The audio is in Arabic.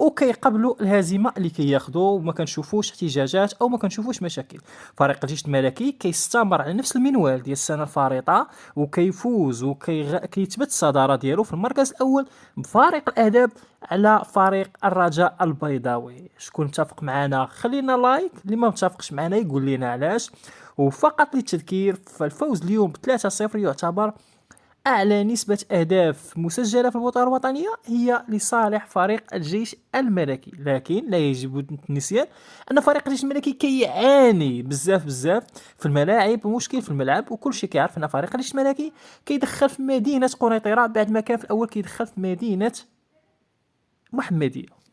وكيقبلوا الهزيمه اللي كياخذوا، وما كنشوفوش احتجاجات او ما كنشوفوش مشاكل. فريق الجيش الملكي كيستمر على نفس المنوال ديال السنه الفارطه، وكيفوز وكيثبت الصداره ديالو في المركز الاول بفارق الاهداف على فريق الرجاء البيضاوي. شكون متفق معنا خلينا لايك، اللي ما متفقش معنا يقول لنا علاش. وفقط للتذكير، فالفوز اليوم ب 3-0 يعتبر أعلى نسبة أهداف مسجلة في البطولة الوطنية هي لصالح فريق الجيش الملكي. لكن لا يجب النسيان أن فريق الجيش الملكي كيعاني بزاف في الملاعب، ومشكل في الملعب، وكل شيء كيعرف أن فريق الجيش الملكي كيدخل في مدينة قنيطرة بعد ما كان في الأول كيدخل في مدينة محمدية.